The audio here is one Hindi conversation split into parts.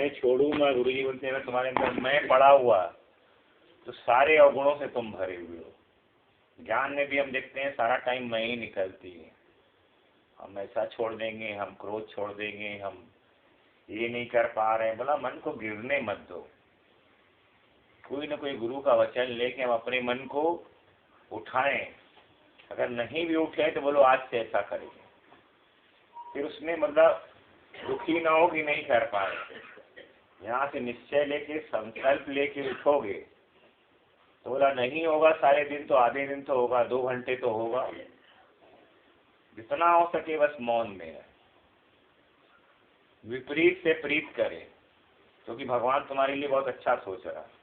मैं छोड़ूंगा। गुरु जी बोलते हैं तुम्हारे अंदर मैं पड़ा हुआ तो सारे अवगुणों से तुम भरे हुए हो। ज्ञान में भी हम देखते हैं सारा टाइम मैं ही निकलती है। हम ऐसा छोड़ देंगे, हम क्रोध छोड़ देंगे, हम ये नहीं कर पा रहे हैं। बोला मन को गिरने मत दो। कोई ना कोई गुरु का वचन लेके हम अपने मन को उठाएं। अगर नहीं भी उठे तो बोलो आज से ऐसा करेंगे। फिर उसमें मतलब दुखी ना हो कि नहीं कर पा रहे। यहाँ से निश्चय लेके संकल्प लेके उठोगे तो बोला नहीं होगा सारे दिन तो आधे दिन तो होगा, 2 घंटे तो होगा। जितना हो सके बस मौन में है। विपरीत से प्रीत करे क्योंकि भगवान तुम्हारे लिए बहुत अच्छा सोच रहा है।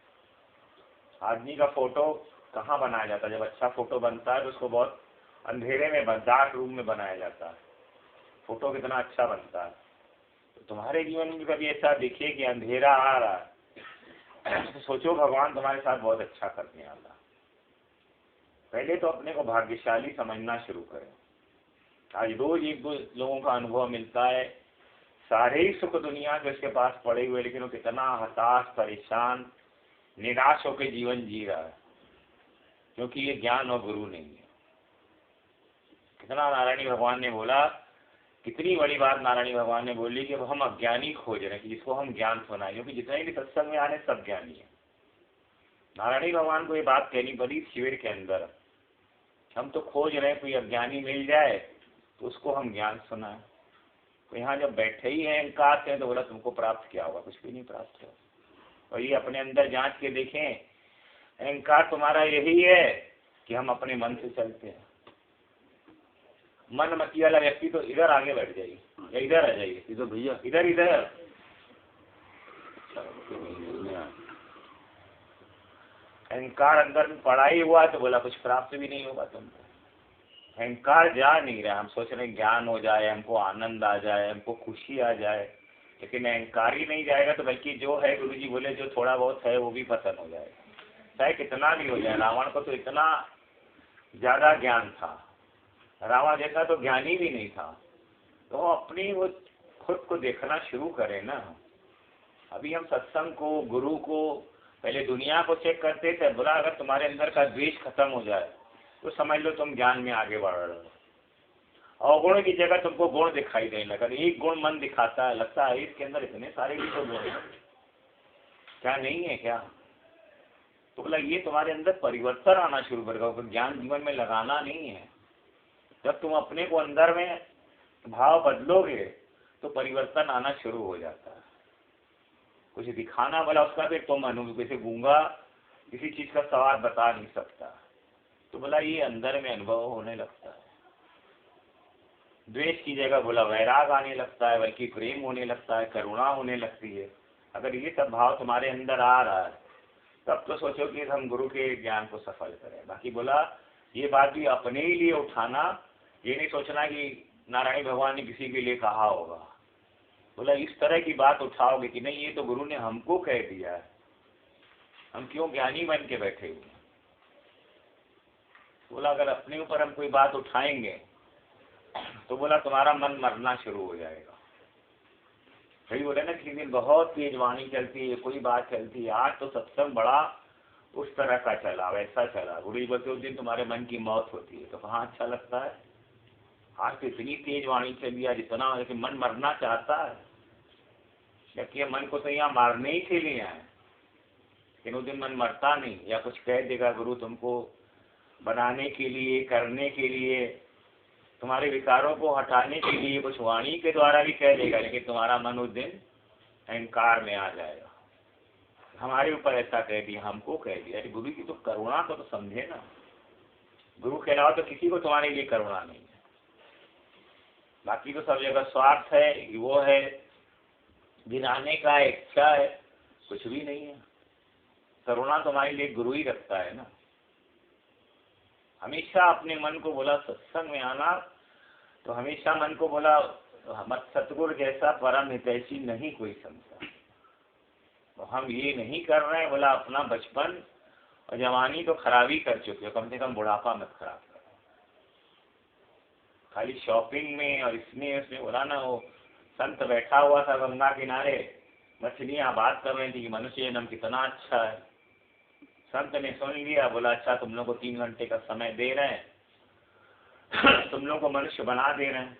आदमी का फोटो कहाँ बनाया जाता है? जब अच्छा फोटो बनता है तो उसको बहुत अंधेरे में डार्क रूम में बनाया जाता है। फोटो कितना अच्छा बनता है। तो तुम्हारे जीवन में कभी ऐसा दिखे कि अंधेरा आ रहा है तो सोचो भगवान तुम्हारे साथ बहुत अच्छा करने वाला। पहले तो अपने को भाग्यशाली समझना शुरू करें। आज रोज एक दो लोगों का अनुभव मिलता है, सारे ही सुख दुनिया के उसके पास पड़े हुए, लेकिन वो कितना हताश, परेशान, निराश होकर जीवन जी रहा है क्योंकि ये ज्ञान और गुरु नहीं है। कितना नारायणी भगवान ने बोला, कितनी बड़ी बात नारायणी भगवान ने बोली कि हम अज्ञानी खोज रहे हैं कि जिसको हम ज्ञान सुनाएं, क्योंकि जितने भी सत्संग में आने सब ज्ञानी है। नारायणी भगवान को ये बात कहनी पड़ी शिविर के अंदर, हम तो खोज रहे हैं कोई अज्ञानी मिल जाए तो उसको हम ज्ञान सुनाएं। तो यहाँ जब बैठे ही हैं अहंकार से तो बोला तुमको प्राप्त क्या होगा? कुछ भी नहीं प्राप्त होगा। और ये अपने अंदर जांच के देखें, अहंकार तुम्हारा यही है कि हम अपने मन से चलते हैं। मन मती वाला व्यक्ति तो इधर आगे बैठ जाइए या इधर आ जाइए, इधर भैया, इधर इधर। अहंकार अंदर में पड़ा ही हुआ तो बोला कुछ प्राप्त भी नहीं होगा तुमको। अहंकार जा नहीं रहा। हम सोच रहे हैं ज्ञान हो जाए, हमको आनंद आ जाए, हमको खुशी आ जाए, लेकिन अहंकार ही नहीं जाएगा तो बल्कि जो है गुरु जी बोले जो थोड़ा बहुत है वो भी पतन हो जाएगा। चाहे कितना भी हो जाए। रावण को तो इतना ज्यादा ज्ञान था, रावण जैसा तो ज्ञानी भी नहीं था। तो अपनी वो खुद को देखना शुरू करें ना। अभी हम सत्संग को, गुरु को, पहले दुनिया को चेक करते थे। बोला अगर तुम्हारे अंदर का द्वेष खत्म हो जाए तो समझ लो तुम ज्ञान में आगे बढ़ रहे हो। अवगुण की जगह तुमको गुण दिखाई देने लगा। एक गुण मन दिखाता है, लगता है इसके अंदर इतने सारे भी तो गुण हैं, क्या नहीं है क्या? तो बोला ये तुम्हारे अंदर परिवर्तन आना शुरू करेगा। ज्ञान जीवन में लगाना नहीं है। जब तुम अपने को अंदर में भाव बदलोगे तो परिवर्तन आना शुरू हो जाता है। कुछ दिखाना बोला उसका फिर तुम अनुभव, जैसे गूंगा किसी चीज का स्वाद बता नहीं सकता, तो बोला ये अंदर में अनुभव होने लगता है। द्वेष की जगह बोला वैराग आने लगता है, बल्कि प्रेम होने लगता है, करुणा होने लगती है। अगर ये सब भाव तुम्हारे अंदर आ रहा है तब तो सोचो कि हम गुरु के ज्ञान को सफल करें। बाकी बोला ये बात भी अपने ही लिए उठाना, ये नहीं सोचना कि नारायण भगवान ने किसी के लिए कहा होगा। बोला इस तरह की बात उठाओगे कि नहीं ये तो गुरु ने हमको कह दिया है, हम क्यों ज्ञानी बन के बैठे हुए। बोला अगर अपने ऊपर हम कोई बात उठाएंगे तो बोला तुम्हारा मन मरना शुरू हो जाएगा। वही बोले ना किसी दिन बहुत तेज वाणी चलती है, कोई बात चलती है, आज तो सत्संग बड़ा उस तरह का चला, वैसा चला। गुरु जी बोलते उस दिन तुम्हारे मन की मौत होती है। तो कहाँ अच्छा लगता है? आज तो इतनी तेज वाणी चली है जितना कि मन मरना चाहता है, जबकि मन को तो यहाँ मारने ही के लिए है, लेकिन उस दिन मन मरता नहीं। या कुछ कह देगा गुरु तुमको बनाने के लिए, करने के लिए, तुम्हारे विकारों को हटाने के लिए कुछ वाणी के द्वारा भी कह देगा, लेकिन तुम्हारा मन उस दिन अहंकार में आ जाएगा। हमारे ऊपर ऐसा कह दिया, हमको कह दिया। अरे गुरु की तो करुणा को तो समझे ना। गुरु के अलावा तो किसी को तुम्हारे लिए करुणा नहीं है। बाकी तो सब जगह स्वार्थ है, वो है, गिराने का इच्छा है, कुछ भी नहीं है। करुणा तुम्हारे लिए गुरु ही रखता है ना। हमेशा अपने मन को बोला सत्संग में आना, तो हमेशा मन को बोला मत सतगुरु जैसा परम हितैषी नहीं कोई समझा। तो हम ये नहीं कर रहे हैं। बोला अपना बचपन और जवानी तो खराब ही कर चुके हो, कम से कम बुढ़ापा मत खराब करो। खाली शॉपिंग में और इसमें उसमें बोला ना, वो संत बैठा हुआ था गंगा किनारे, मछलियां बात कर रही थी कि मनुष्य जन्म कितना अच्छा है। संत ने सुन लिया, बोला अच्छा तुम लोग को 3 घंटे का समय दे रहे हैं, तुम लोग को मनुष्य बना दे रहे हैं।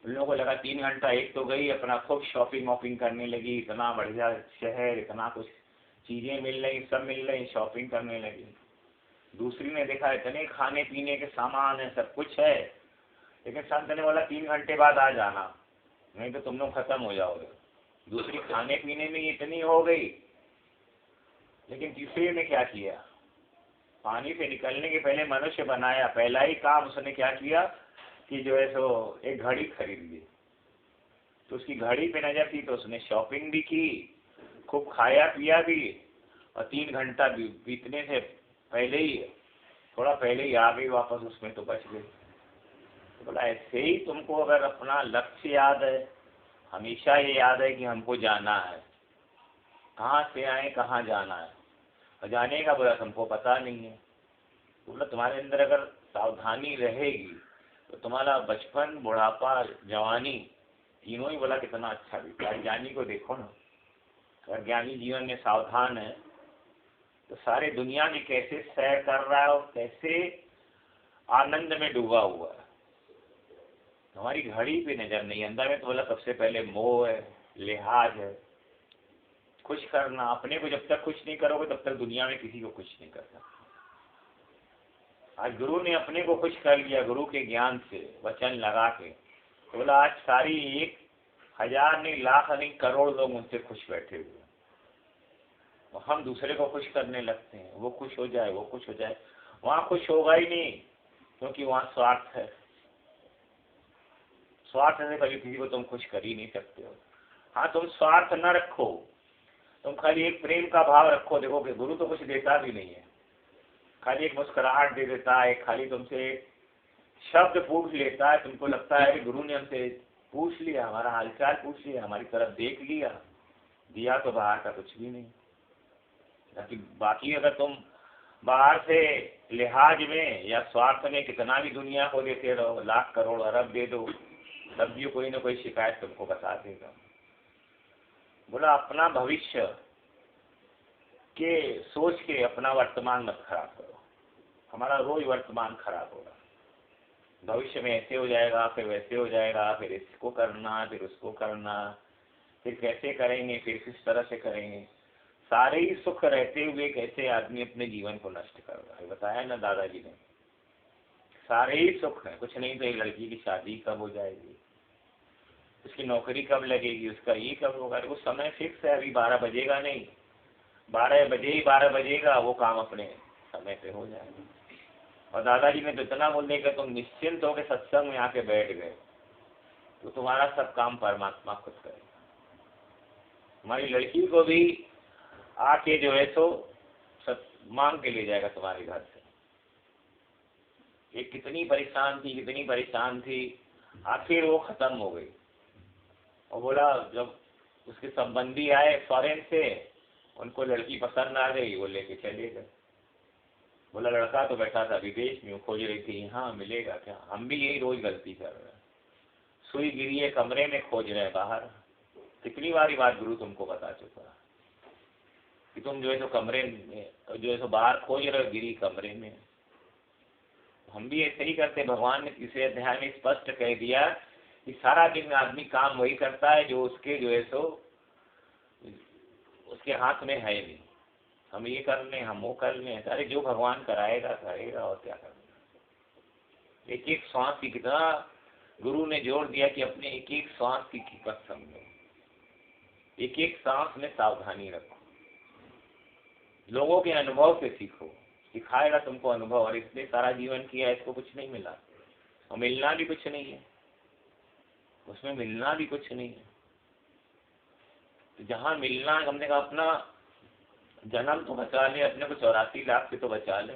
उन लोगों को लगा 3 घंटा, एक तो गई अपना खूब शॉपिंग वॉपिंग करने लगी, इतना बढ़िया शहर, इतना कुछ चीजें मिल रही, सब मिल रही, शॉपिंग करने लगी। दूसरी ने देखा इतने खाने पीने के सामान है, सब कुछ है, लेकिन संत ने बोला 3 घंटे बाद आ जाना, नहीं तो तुम लोग खत्म हो जाओगे। दूसरी खाने पीने में इतनी हो गई, लेकिन तीसरी ने क्या किया, पानी से निकलने के पहले मनुष्य बनाया, पहला ही काम उसने क्या किया कि जो है सो एक घड़ी खरीद ली। तो उसकी घड़ी पे नजर थी तो उसने शॉपिंग भी की, खूब खाया पिया भी, और 3 घंटा बीतने से पहले ही, थोड़ा पहले ही आ गई वापस, उसमें तो बच गई। तो बोला ऐसे ही तुमको अगर अपना लक्ष्य याद है, हमेशा ये याद है कि हमको जाना है, कहाँ से आए कहाँ जाना है, और जाने का बोला तुमको पता नहीं है। तो बोला तुम्हारे अंदर अगर सावधानी रहेगी तो तुम्हारा बचपन, बुढ़ापा, जवानी तीनों ही बोला कितना अच्छा बीता। ज्ञानी को देखो ना, अगर ज्ञानी जीवन में सावधान है तो सारे दुनिया में कैसे सैर कर रहा है और कैसे आनंद में डूबा हुआ है। हमारी घड़ी पे नजर नहीं, अंदर में तो बोला सबसे पहले मोह है, लिहाज है, खुश करना। अपने को जब तक खुश नहीं करोगे तब तक दुनिया में किसी को खुश नहीं कर सकते। आज गुरु ने अपने को खुश कर लिया, गुरु के ज्ञान से वचन लगा के, तो बोला आज सारी 1,000 नहीं, लाख नहीं, करोड़ लोग मुझसे खुश बैठे हुए, और हम दूसरे को खुश करने लगते हैं, वो खुश हो जाए, वो खुश हो जाए। वहां खुश होगा ही नहीं, क्योंकि वहां स्वार्थ है। स्वार्थ से कभी किसी को तुम खुश कर ही नहीं सकते हो। हाँ, तुम स्वार्थ न रखो, तुम खाली एक प्रेम का भाव रखो। देखो कि गुरु तो कुछ देता भी नहीं है, खाली एक मुस्कुराहट दे देता है, खाली तुमसे शब्द पूछ लेता है, तुमको लगता है कि गुरु ने हमसे पूछ लिया, हमारा हालचाल पूछ लिया, हमारी तरफ देख लिया, दिया तो बाहर का कुछ भी नहीं। बाकी अगर तुम बाहर से लिहाज में या स्वार्थ में कितना भी दुनिया को देते रहो, लाख करोड़ अरब दे दो, तब भी कोई ना कोई शिकायत तुमको बता देगा। बोला अपना भविष्य के सोच के अपना वर्तमान मत खराब करो। हमारा रोज वर्तमान खराब होगा, भविष्य में ऐसे हो जाएगा, फिर वैसे हो जाएगा, फिर इसको करना, फिर उसको करना, फिर कैसे करेंगे, फिर किस तरह से करेंगे। सारे ही सुख रहते हुए कैसे आदमी अपने जीवन को नष्ट कर रहा है, बताया ना दादाजी ने। सारे ही सुख है, कुछ नहीं तो एक लड़की की शादी कब हो जाएगी, उसकी नौकरी कब लगेगी, उसका ये कब होगा, वो समय फिक्स है, अभी 12 बजेगा नहीं, 12 बजे ही 12 बजेगा, वो काम अपने समय पे हो जाएगा। और दादाजी ने तो इतना बोल दिया कि तुम निश्चिंत होकर सत्संग में आके बैठ गए तो तुम्हारा सब काम परमात्मा खुद करेगा। तुम्हारी लड़की को भी आके जो है सो सब मांग के ले जाएगा तुम्हारे घर से। ये कितनी परेशान थी, कितनी परेशान थी, आखिर वो खत्म हो गई। और बोला जब उसके संबंधी आए फॉरेन से, उनको लड़की पसंद आ गई, वो लेके चले गए। बोला लड़का तो बैठा था विदेश में, खोज रही थी यहाँ मिलेगा क्या। हम भी यही रोज गलती कर रहे हैं, सुई गिरी है कमरे में, खोज रहे हैं बाहर। कितनी बारी बात गुरु तुमको बता चुका कि तुम जो है तो कमरे में, जो है तो बाहर खोज रहे हो, गिरी कमरे में। हम भी ऐसे ही करते। भगवान ने तीसरे अध्याय में स्पष्ट कह दिया कि सारा दिन आदमी काम वही करता है जो उसके जो है सो उसके हाथ में है नहीं। हम ये कर लें, हम वो कर लें, अरे जो भगवान कराएगा करेगा, और क्या करना। एक एक श्वास की, कितना गुरु ने जोर दिया कि अपने एक एक श्वास की कीमत समझो, एक एक सांस में सावधानी रखो, लोगों के अनुभव से सीखो। सिखाएगा तुमको अनुभव, और इसलिए सारा जीवन किया, इसको कुछ नहीं मिला, और मिलना भी कुछ नहीं है, उसमें मिलना भी कुछ नहीं है। तो जहाँ मिलना, हमने कहा अपना जन्म तो बचा ले, अपने को 84 लाख से तो बचा ले।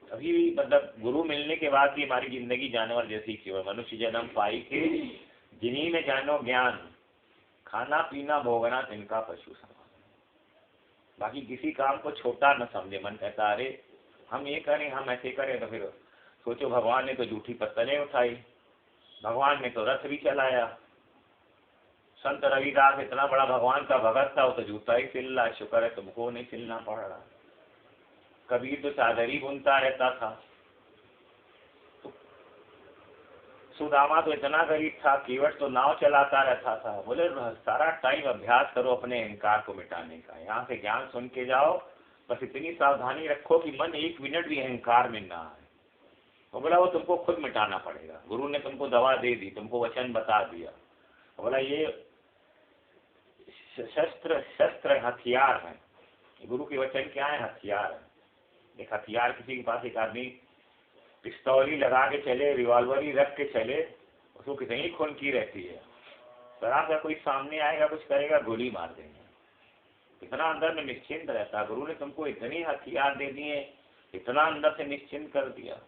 अभी मतलब गुरु मिलने के बाद भी हमारी जिंदगी जानवर जैसी क्यों है। मनुष्य जन्म पाई के जिन्हीं में जानो ज्ञान, खाना पीना भोगना तिनका पशु समान। बाकी किसी काम को छोटा न समझे। मन कहता अरे हम ये करें, हम ऐसे करें, तो फिर सोचो भगवान ने तो झूठी पत्तलें उठाई, भगवान ने तो रथ भी चलाया, संत रविदास इतना बड़ा भगवान का भगत था, वो तो जूता ही सिल रहा, शुक्र है तुमको नहीं सिलना पड़ रहा। कबीर तो चादर ही बुनता रहता था। तो सुदामा तो इतना गरीब था, केवट तो नाव चलाता रहता था। बोले सारा टाइम अभ्यास करो अपने अहंकार को मिटाने का, यहाँ से ज्ञान सुन के जाओ, बस इतनी सावधानी रखो कि मन एक मिनट भी अहंकार में ना आए। तो बोला वो तुमको खुद मिटाना पड़ेगा, गुरु ने तुमको दवा दे दी, तुमको वचन बता दिया। तो बोला ये शस्त्र हथियार है, गुरु के वचन क्या है? हथियार है। एक हथियार, किसी के पास एक आदमी पिस्तौल ही लगा के चले, रिवॉल्वर ही रख के चले, उसको कितनी खून की रहती है, तरह का कोई सामने आएगा कुछ करेगा गोली मार देंगे। इतना अंदर में निश्चिंत रहता। गुरु ने तुमको इतनी हथियार दे दिए, इतना अंदर से निश्चिंत कर दिया।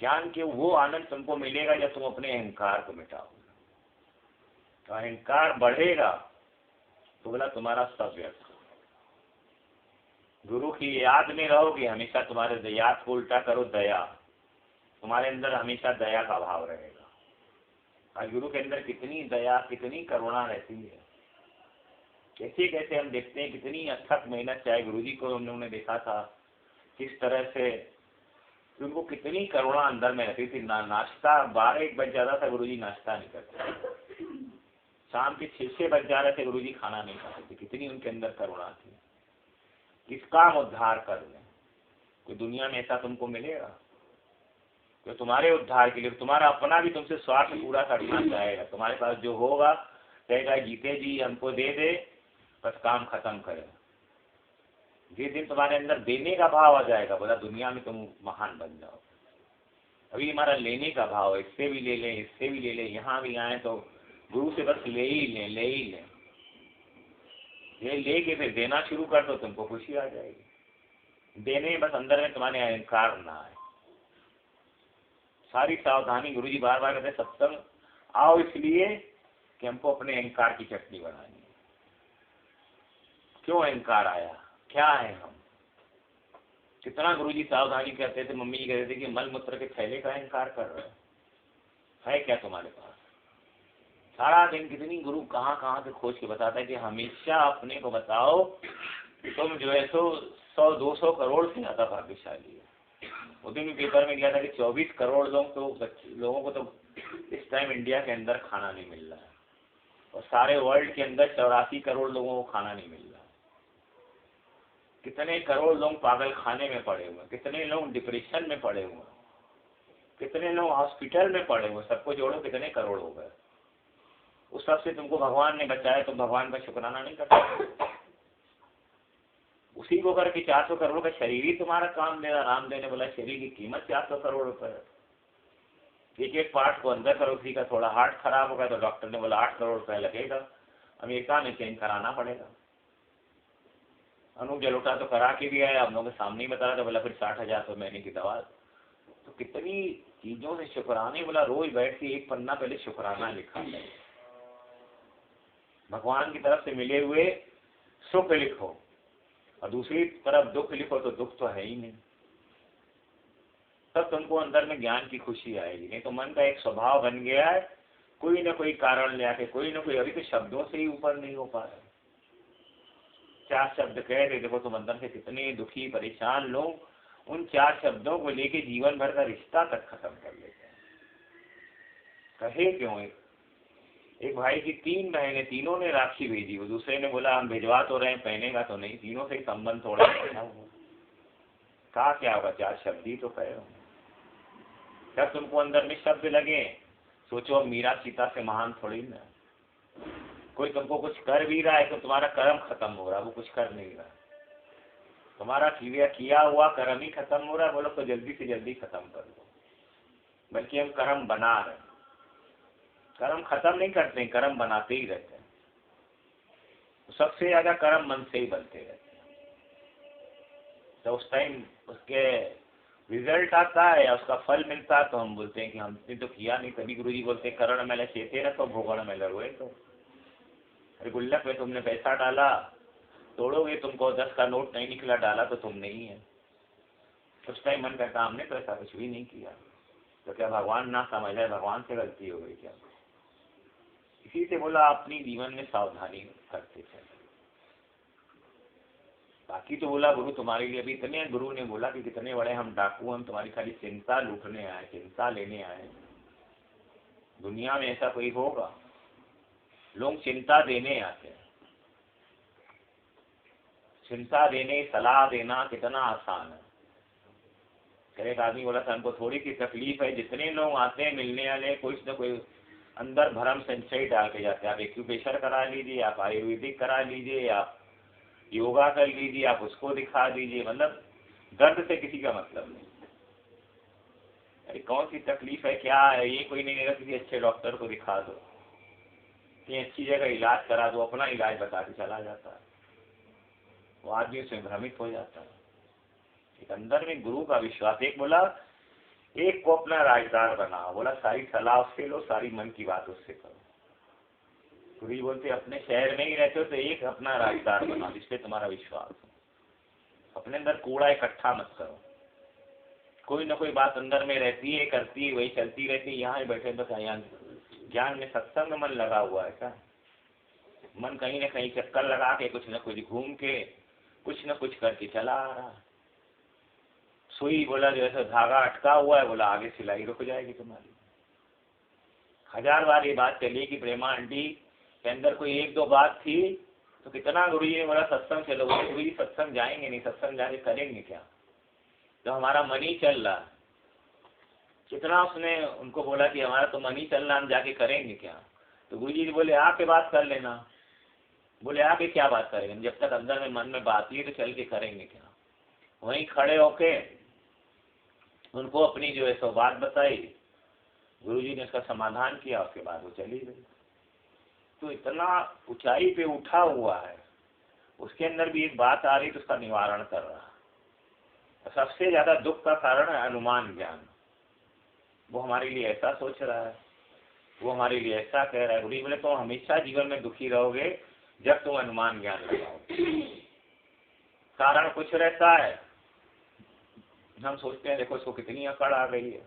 ज्ञान के वो आनंद तुमको मिलेगा जब तुम अपने अहंकार को मिटाओगे। तो अहंकार बढ़ेगा तो बोला तुम्हारा सब व्यर्थ। गुरु की याद में रहोगे हमेशा, तुम्हारे याद को उल्टा करो दया, तुम्हारे अंदर हमेशा दया का भाव रहेगा। आज गुरु के अंदर कितनी दया, कितनी करुणा रहती है। कैसे कैसे हम देखते हैं कितनी अथक मेहनत, चाहे गुरु जी को उन्होंने देखा था किस तरह से उनको कितनी करुणा अंदर में रहती थी। नाश्ता 12-1 बज जाता था, गुरु जी नाश्ता नहीं करते। शाम के 6 बज जा रहे थे, गुरु जी खाना नहीं खाते थे। कितनी उनके अंदर करुणा थी। किसका हम उद्धार कर लें? कोई दुनिया में ऐसा तुमको मिलेगा? तो तुम्हारे उद्धार के लिए तुम्हारा अपना भी तुमसे स्वार्थ पूरा करना चाहेगा। तुम्हारे पास जो होगा कहेगा जीते जी हमको दे दे, बस काम खत्म करे। जिस दिन तुम्हारे अंदर देने का भाव आ जाएगा, बोला दुनिया में तुम महान बन जाओ। अभी हमारा लेने का भाव है, इससे भी ले लें, इससे भी ले लें, यहाँ भी आए तो गुरु से बस ले ही लें, ले ही लें। ये लेके फिर देना शुरू कर दो, तुमको खुशी आ जाएगी। देने में बस अंदर में तुम्हारे अहंकार ना आए। सारी सावधानी गुरु जी बार बार कहते सत्संग आओ इसलिए कि हमको अपने अहंकार की चटनी बनानी है। क्यों अहंकार आया, क्या है हम? कितना गुरु जी सावधानी करते थे। मम्मी जी कहते थे कि मल मूत्र के थैले का अहंकार कर रहे है क्या तुम्हारे पास? सारा दिन कितनी गुरु कहाँ कहाँ से खोज के बताता है कि हमेशा अपने को बताओ कि तुम जो है सो 100-200 करोड़ से ज्यादा भाग्यशाली है। उस दिन पेपर में लिया था कि 24 करोड़ लोगों को तो इस टाइम इंडिया के अंदर खाना नहीं मिल रहा है, और सारे वर्ल्ड के अंदर 84 करोड़ लोगों को खाना नहीं मिल रहा। कितने करोड़ लोग पागल खाने में पड़े हुए, कितने लोग डिप्रेशन में पड़े हुए, कितने लोग हॉस्पिटल में पड़े हुए, सबको जोड़ो कितने करोड़ हो गए। उस सबसे तुमको भगवान ने बचाया, तुम भगवान का शुक्राना नहीं करते। उसी को करके 400 करोड़ का शरीर ही तुम्हारा काम दे रहा। रामदेव ने बोला शरीर की कीमत 400 करोड़ रुपए है। एक एक पार्ट को अंदर करो। किसी का थोड़ा हार्ट खराब हो गया तो डॉक्टर ने बोला 8 करोड़ रुपए लगेगा, अमेरिका में चेंज कराना पड़ेगा। अनूप जलोटा तो करा के भी आया, हम लोगों के सामने ही बता रहा था, बोला फिर 60,000 तो महीने की दवा। तो कितनी चीजों से शुक्राने, बोला रोज बैठ के 1 पन्ना पहले शुक्राना लिखा है। भगवान की तरफ से मिले हुए सुख लिखो, और दूसरी तरफ दुख लिखो तो दुख तो है ही नहीं। तब तुमको अंदर में ज्ञान की खुशी आएगी। नहीं तो मन का एक स्वभाव बन गया है, कोई ना कोई कारण ले आके, कोई ना कोई, अभी तो शब्दों से ही ऊपर नहीं हो पा रहे। 4 शब्द कह रहे, देखो तुम अंदर से कितने दुखी परेशान लोग उन 4 शब्दों को लेके जीवन भर का रिश्ता तक खत्म कर लेते हैं। कहे क्यों? एक भाई की 3 बहनें, तीनों ने राखी भेजी, वो दूसरे ने बोला हम भिजवा तो रहे हैं, पहनेगा तो नहीं, तीनों से ही संबंध तोड़ा। कहा क्या होगा, 4 शब्द ही तो कहे। जब तुमको अंदर में शब्द लगे, सोचो मीरा सीता से महान थोड़ी ना। कोई तुमको कुछ कर भी रहा है तो तुम्हारा कर्म खत्म हो रहा है, वो कुछ कर नहीं रहा। तुम्हारा किया हुआ कर्म ही खत्म हो रहा है। बोलो तो जल्दी से जल्दी खत्म कर दो, बल्कि हम कर्म बना रहे हैं। कर्म खत्म नहीं करते, कर्म बनाते ही रहते हैं। तो सबसे ज्यादा कर्म मन से ही बनते रहते हैं। तो उस टाइम उसके रिजल्ट आता है, उसका फल मिलता है, तो हम बोलते हैं कि हमने तो किया नहीं। तभी गुरु जी बोलते करण मेले चेते रखो, भोगण मेले रोए। तो अरे गुल्लक में तुमने पैसा डाला, तोड़ोगे तुमको 10 का नोट नहीं निकला, डाला तो तुम नहीं है। उस टाइम मन करता हमने तो ऐसा कुछ भी नहीं किया। तो क्या भगवान ना समझ है, भगवान से गलती हो गई क्या? इसी से बोला अपनी जीवन में सावधानी करते थे। बाकी तो बोला गुरु तुम्हारे लिए, अभी इतने गुरु ने बोला कि कितने बड़े हम डाकू, हम तुम्हारी खाली चिंता लूटने आए, चिंता लेने आए। दुनिया में ऐसा कोई होगा? लोग चिंता देने आते हैं। चिंता देने, सलाह देना कितना आसान है। एक आदमी बोला था हमको थोड़ी सी तकलीफ है, जितने लोग आते हैं मिलने वाले कुछ न कोई अंदर भरम संचय डाल के जाते हैं। आप एक्यूप्रेशर करा लीजिए, आप आयुर्वेदिक करा लीजिए, आप योगा कर लीजिए, आप उसको दिखा दीजिए, मतलब दर्द से किसी का मतलब नहीं। अरे कौन सी तकलीफ है, क्या है, ये कोई नहीं रहेगा, किसी अच्छे डॉक्टर को दिखा दो, कहीं अच्छी जगह इलाज करा दो, अपना इलाज बता के चला जाता है। वो आदमी उसमें भ्रमित हो जाता है। एक अंदर में गुरु का विश्वास। एक बोला एक को अपना राजदार बनाओ, बोला सारी सलाह उससे लो, सारी मन की बात उससे करो। गुरु जी बोलते अपने शहर में ही रहते हो तो एक अपना राजदार बनाओ जिसपे तुम्हारा विश्वास हो। अपने अंदर कूड़ा इकट्ठा मत करो। कोई ना कोई बात अंदर में रहती है, करती है, वही चलती रहती है। यहाँ ही बैठे बस यहाँ ज्ञान में सत्संग में मन लगा हुआ है क्या? मन कहीं ना कहीं चक्कर लगा के कुछ न कुछ घूम के कुछ न कुछ करके चला आ रहा। सुई बोला जैसे धागा अटका हुआ है, बोला आगे सिलाई रुक जाएगी तुम्हारी। 1000 बार ये बात चली कि प्रेमा आंटी के अंदर कोई एक दो बात थी तो कितना गुरुजी ने बोला सत्संग चलो। बोले गुरुजी सत्संग जाएंगे नहीं, सत्संग जाके करेंगे क्या? तो हमारा मन ही चल रहा। कितना उसने उनको बोला कि हमारा तो मन ही चल रहा, हम जाके करेंगे क्या? तो गुरुजी बोले आके बात कर लेना। बोले आके क्या बात करेंगे, जब तक अंदर में मन में बात ही तो चल के करेंगे क्या? वहीं खड़े होके उनको अपनी जो है सो बात बताई। गुरुजी ने उसका समाधान किया, उसके बाद वो चली गई। तो इतना ऊंचाई पे उठा हुआ है, उसके अंदर भी एक बात आ रही तो उसका निवारण कर रहा है। सबसे ज्यादा दुख का कारण है अनुमान ज्ञान। वो हमारे लिए ऐसा सोच रहा है, वो हमारे लिए ऐसा कह रहा है। गुरुजी बोले तुम हमेशा जीवन में दुखी रहोगे जब तुम अनुमान ज्ञान लगाओगे। कारण कुछ रहता है, हम सोचते हैं देखो इसको कितनी अकड़ आ गई है,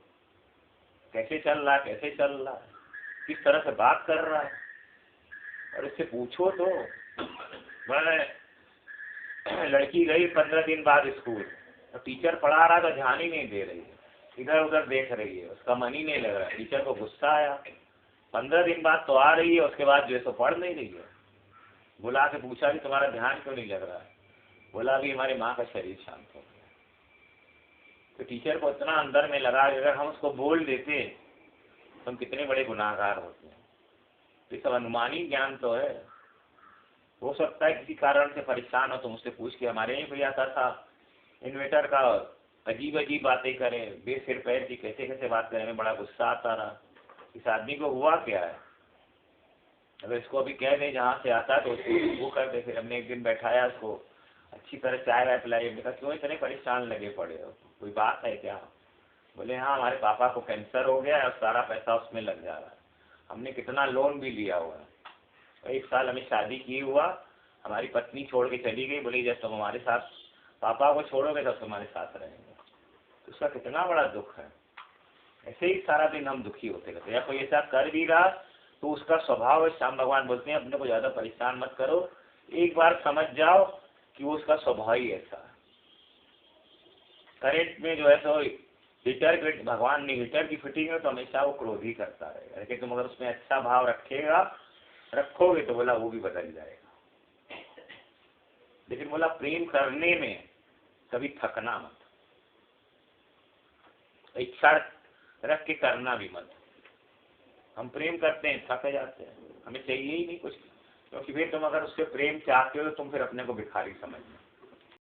कैसे चल रहा है, कैसे चल रहा है, किस तरह से बात कर रहा है। और इससे पूछो तो मैंने लड़की गई 15 दिन बाद स्कूल, तो टीचर पढ़ा रहा तो ध्यान ही नहीं दे रही है, इधर उधर देख रही है, उसका मन ही नहीं लग रहा है। टीचर को गुस्सा आया। 15 दिन बाद तो आ रही है, उसके बाद जो है सो पढ़ नहीं रही है। बुला के पूछा कि तुम्हारा ध्यान क्यों नहीं लग रहा है? बोला अभी हमारी माँ का शरीर शांत हो गया। तो टीचर को इतना अंदर में लगा अगर हम उसको बोल देते तो हम कितने बड़े गुनाहगार होते हैं। तो ये सब अनुमानी ज्ञान तो है। हो सकता है किसी कारण से परेशान हो तो मुझसे पूछ के, हमारे यहीं कोई आता था इन्वेटर का, अजीब अजीब बातें करें, बेसिर पैर की कैसे कैसे बात करें, हमें बड़ा गुस्सा आता रहा। इस आदमी को हुआ क्या है? अगर इसको अभी कह दें जहाँ से आता है तो उसको वो कर दे। फिर हमने एक दिन बैठाया उसको, अच्छी तरह चाय वाय पिलाई। हमने कहा क्यों इतने परेशान लगे पड़े हो, कोई बात है क्या? बोले हाँ हमारे पापा को कैंसर हो गया और सारा पैसा उसमें लग जा रहा है, हमने कितना लोन भी लिया हुआ है। 1 साल हमें शादी की हुआ, हमारी पत्नी छोड़ के चली गई। बोली जब तुम हमारे साथ पापा को छोड़ोगे तब तुम्हारे साथ रहेंगे। तो उसका कितना बड़ा दुख है। ऐसे ही सारा दिन हम दुखी होते रहते। या कोई ऐसा कर भी रहा तो उसका स्वभाव है, श्याम भगवान बोलते हैं अपने को ज्यादा परेशान मत करो, एक बार समझ जाओ कि वो उसका स्वभाव ही ऐसा है। करंट में जो है तो हीटर, भगवान ने हीटर की फिटिंग है तो हमेशा वो क्रोधी करता है। लेकिन तुम अगर उसमें अच्छा भाव रखोगे तो बोला वो भी बदल जाएगा। लेकिन बोला प्रेम करने में कभी थकना मत, इच्छा रख के करना भी मत। हम प्रेम करते हैं थक जाते हैं, हमें चाहिए ही नहीं कुछ। क्योंकि फिर तुम अगर उससे प्रेम चाहते हो तो तुम फिर अपने को भिखारी समझना।